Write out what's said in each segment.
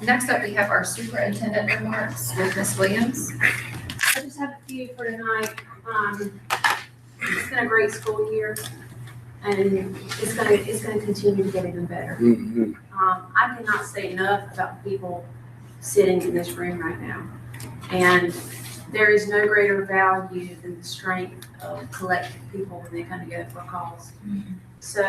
Next up, we have our superintendent remarks with Ms. Williams. I just have a few for tonight. It's been a great school year, and it's gonna continue to get even better. Mm-hmm. I cannot say enough about people sitting in this room right now, and there is no greater value than the strength of collective people when they come together for a cause. So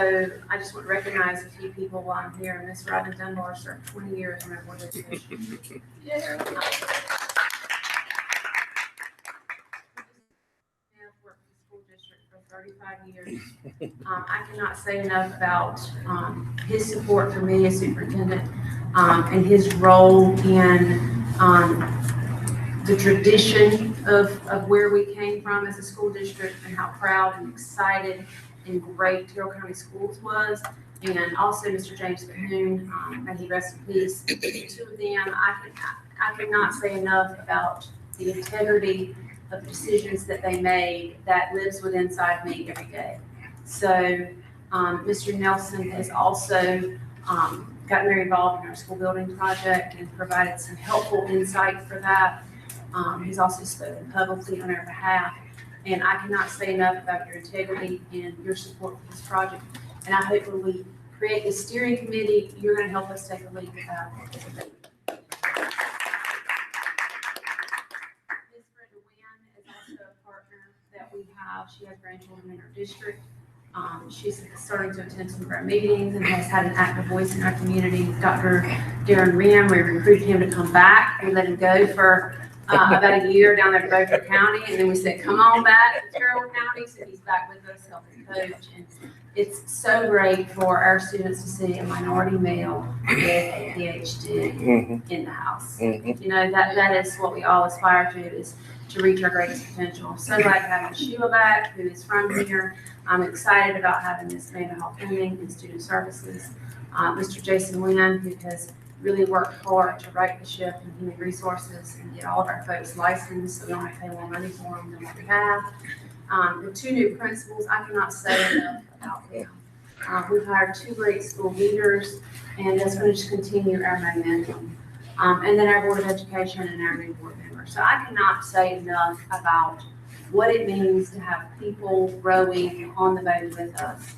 I just want to recognize a few people while I'm here. Miss Rodney Dunbar served 20 years on our board of education. Yeah. I've worked in the school district for 35 years. I cannot say enough about his support for me as superintendent and his role in the tradition of where we came from as a school district and how proud and excited and great Terrell County Schools was. And also Mr. James Cahoon, may he rest in peace. The two of them, I cannot say enough about the integrity of decisions that they made that lives within inside me every day. So Mr. Nelson has also gotten very involved in our school building project and provided some helpful insight for that. He's also spoken publicly on our behalf. And I cannot say enough about your integrity and your support for this project. And I hope when we create the steering committee, you're going to help us take a lead with that. Ms. Brenda Wynn is also a partner that we have. She has grandchildren in her district. She's starting to attend some of our meetings and has had an active voice in our community. Dr. Darren Rim, we recruited him to come back. We let him go for about a year down there in Beaufort County, and then we said, come on back to Terrell County, so he's back with us helping coach. And it's so great for our students to see a minority male with a PhD in the house. You know, that is what we all aspire to, is to reach our greatest potential. So glad to have Sheila back, who is from here. I'm excited about having Miss Amanda Hall-Pending in student services. Mr. Jason Wynn, who has really worked hard to right the ship in human resources and get all of our folks licensed so we don't have to pay more money for them than what we have. The two new principals, I cannot say enough about them. We've hired two great school leaders, and that's going to just continue our momentum. And then our Board of Education and our new board members. So I cannot say enough about what it means to have people rowing on the boat with us.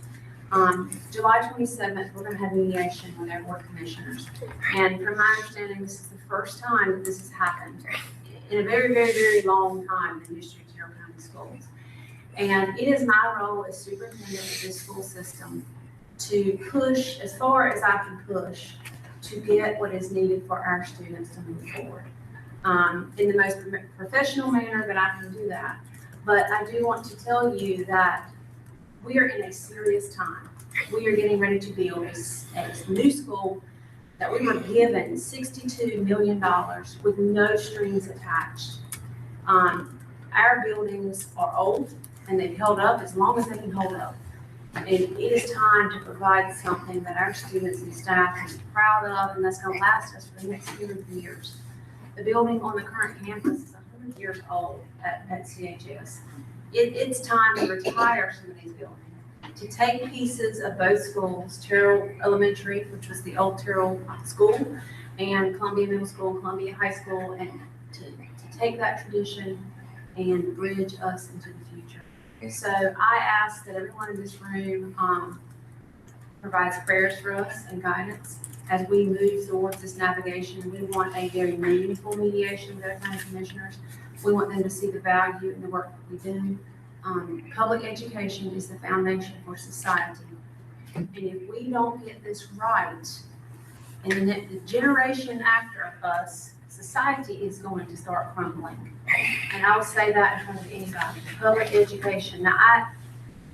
July 27th, we're going to have mediation with our board commissioners. And from my understanding, this is the first time that this has happened in a very, very, very long time in the history of Terrell County Schools. And it is my role as superintendent of this school system to push as far as I can push to get what is needed for our students to move forward in the most professional manner that I can do that. But I do want to tell you that we are in a serious time. We are getting ready to build a new school that we were given $62 million with no strings attached. Our buildings are old and they've held up as long as they can hold up. And it is time to provide something that our students and staff can be proud of and that's going to last us for the next 100 years. The building on the current campus is 100 years old at CHS. It's time to retire some of these buildings, to take pieces of both schools, Terrell Elementary, which was the old Terrell School, and Columbia Middle School and Columbia High School, and to take that tradition and bridge us into the future. So I ask that everyone in this room provides prayers for us and guidance as we move towards this navigation. We want a very meaningful mediation with our county commissioners. We want them to see the value in the work that we do. Public education is the foundation for society. And if we don't get this right, and the generation after us, society is going to start crumbling. And I will say that in front of anybody. Public education. Now,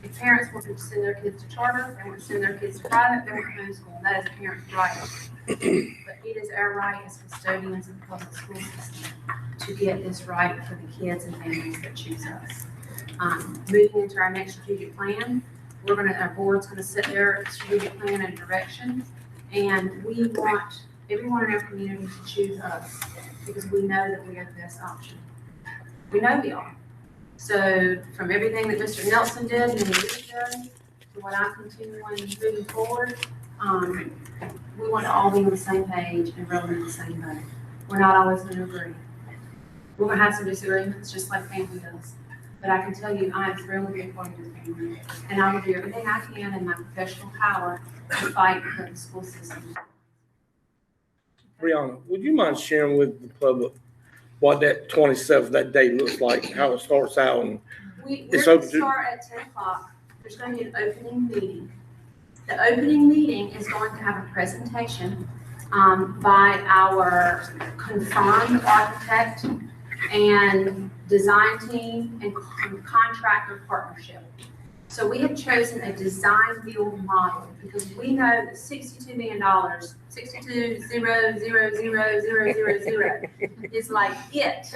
if parents want to send their kids to charter, they want to send their kids to private, they want to homeschool. That is a parent's right. But it is our right as custodians of the public school system to get this right for the kids and families that choose us. Moving into our next strategic plan, our board's going to set their strategic plan and direction, and we want everyone in our community to choose us because we know that we are the best option. We know we are. So from everything that Mr. Nelson did many years ago to what I'm continuing moving forward, We want to all be on the same page and rowing in the same boat. We're not always going to agree. We're going to have some disagreements, just like family does. But I can tell you, I am thrilled to be a part of this family, and I will do everything I can in my professional power to fight for the school system. Brianna, would you mind sharing with the public what that 27th, that day looks like, how it starts out? And We're It's going to open to- start at 10 o'clock. There's going to be an opening meeting. The opening meeting is going to have a presentation by our confirmed architect and design team and contractor partnership. So we have chosen a design build model because we know that $62 million, 62,000,000 is like it.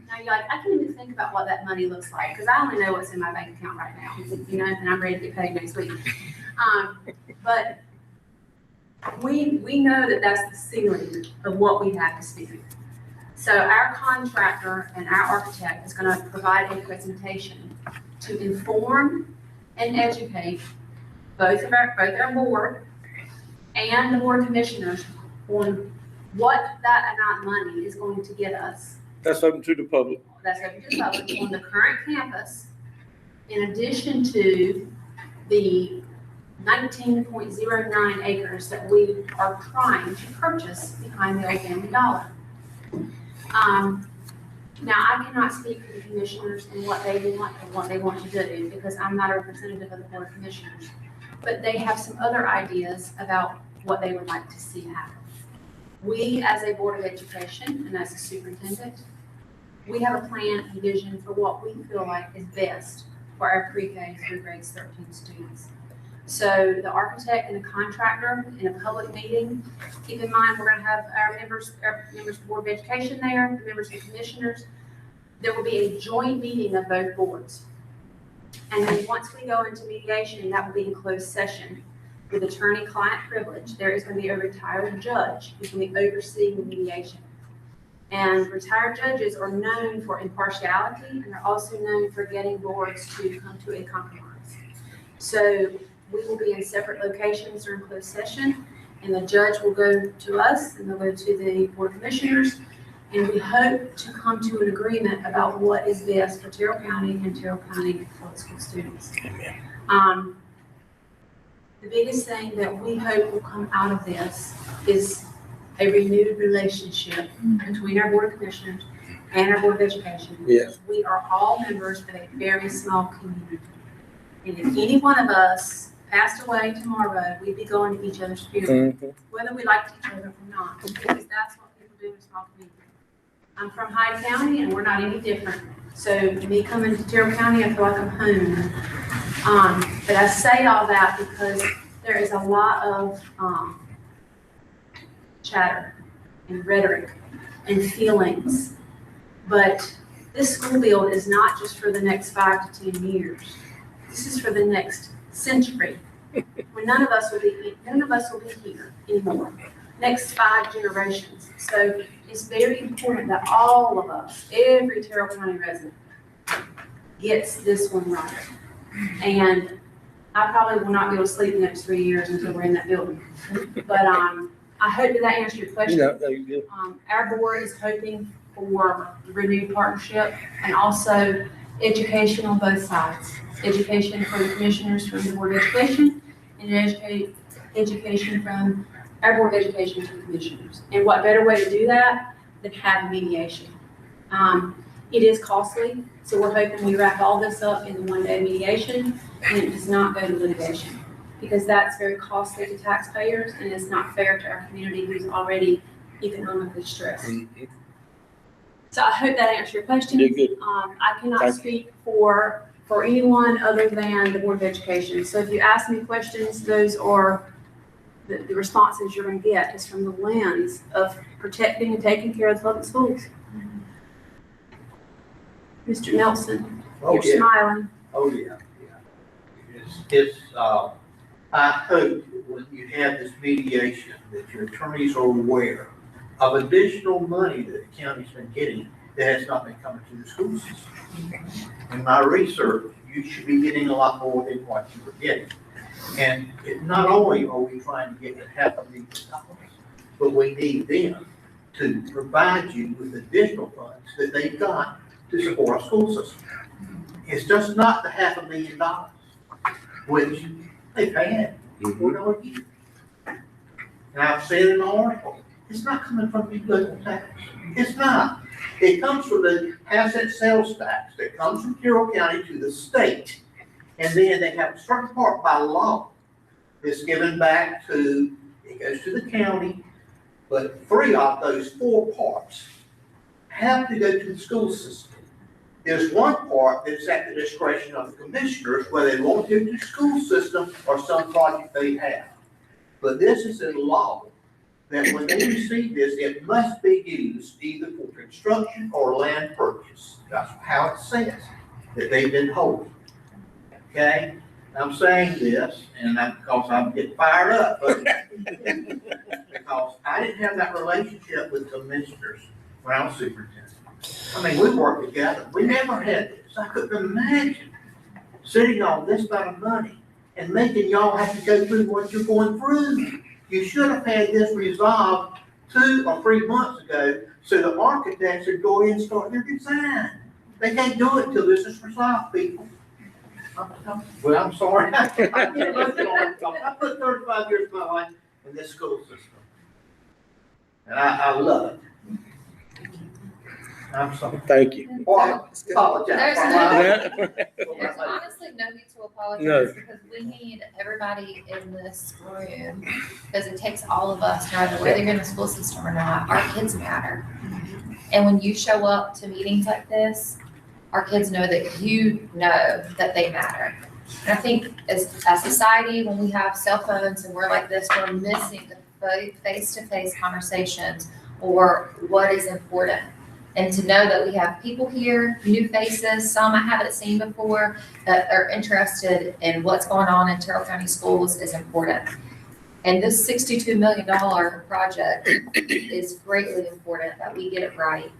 Now you're like, I can't even think about what that money looks like because I only know what's in my bank account right now, you know, and I'm ready to get paid next week. But we know that that's the ceiling of what we have to spend. So our contractor and our architect is going to provide a presentation to inform and educate both our board and the board of commissioners on what that amount of money is going to get us. That's open to the public. That's open to the public on the current campus, in addition to the 19.09 acres that we are trying to purchase behind the Old Family Dollar. Now, I cannot speak for the commissioners and what they want and what they want to do because I'm not a representative of the board of commissioners. But they have some other ideas about what they would like to see happen. We, as a board of education and as a superintendent, we have a plan and vision for what we feel like is best for our pre-K through grades 13 students. So the architect and the contractor in a public meeting, keep in mind, we're going to have our members of the Board of Education there, the members of the commissioners. There will be a joint meeting of both boards. And then once we go into mediation, that will be in closed session with attorney-client privilege. There is going to be a retired judge who's going to be overseeing the mediation. And retired judges are known for impartiality, and they're also known for getting boards to come to a compromise. So we will be in separate locations during closed session, and the judge will go to us, and they'll go to the board of commissioners, and we hope to come to an agreement about what is best for Terrell County and Terrell County public school students. Amen. The biggest thing that we hope will come out of this is a renewed relationship between our board of commissioners and our board of education. Yes. We are all members of a very small community. And if any one of us passed away tomorrow, we'd be going to each other's funeral, whether we liked each other or not, because that's what people do in small communities. I'm from Hyde County, and we're not any different. So me coming to Terrell County, I feel like I'm home. But I say all that because there is a lot of chatter and rhetoric and feelings. But this school build is not just for the next 5 to 10 years. This is for the next century. When none of us will be here anymore. Next 5 generations. So it's very important that all of us, every Terrell County resident, gets this one right. And I probably will not be able to sleep the next 3 years until we're in that building. But I hope that answered your question. Yeah, Our board is hoping for renewed partnership and also education on both sides. Education for the commissioners from the Board of Education and education from our Board of Education to the commissioners. And what better way to do that than have mediation? It is costly, so we're hoping we wrap all this up in the one-day mediation and it does not go to litigation because that's very costly to taxpayers and it's not fair to our community who's already economically stressed. So I hope that answered your question. You're good. I cannot speak for anyone other than the Board of Education. So if you ask me questions, those are the responses you're going to get is from the lens of protecting and taking care of the public schools. Mr. Nelson, you're smiling. Oh, yeah. It's I hope when you have this mediation that your attorneys are aware of additional money that the county's been getting that has not been coming to the school system. In my research, you should be getting a lot more than what you were getting. And not only are we trying to get the $500,000, but we need them to provide you with additional funds that they've got to support our school system. It's just not the $500,000, which they've had for all years. And I've said in the article, it's not coming from the local tax. It's not. It comes from the asset sales tax that comes from Carroll County to the state. And then they have a certain part by law that's given back to, it goes to the county, but 3 of those 4 parts have to go to the school system. There's one part that's at the discretion of the commissioners, whether they want to do the school system or some project they have. But this is in law, that when they receive this, it must be used either for construction or land purchase. That's how it says that they've been holding. Okay? I'm saying this, and that's because I'm getting fired up, but because I didn't have that relationship with commissioners when I was superintendent. I mean, we worked together. We never had this. I couldn't imagine sitting on this amount of money and making y'all have to go through what you're going through. You should have had this resolved 2 or 3 months ago so the architects would go in and start their design. They can't do it till this is resolved, people. Well, I'm sorry. I put 35 years of my life in this school system. And I love it. I'm sorry. Thank you. Apologize. There's honestly no need to apologize No. because we need everybody in this room, because it takes all of us, no matter whether you're in the school system or not, our kids matter. And when you show up to meetings like this, our kids know that you know that they matter. And I think as a society, when we have cell phones and we're like this, we're missing the face-to-face conversations or what is important. And to know that we have people here, new faces, some I haven't seen before, that are interested in what's going on in Terrell County schools is important. And this $62 million project is greatly important that we get it right.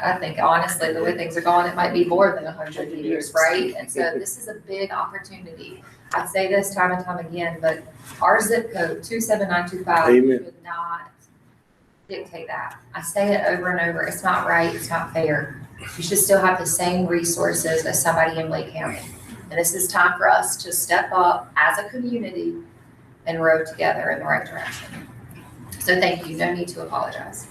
I think honestly, the way things are going, it might be more than 100 years, right? And so this is a big opportunity. I say this time and time again, but our zip code, 27925, Amen. should not dictate that. I say it over and over. It's not right. It's not fair. You should still have the same resources as somebody in Lake County. And this is time for us to step up as a community and row together in the right direction. So thank you. No need to apologize.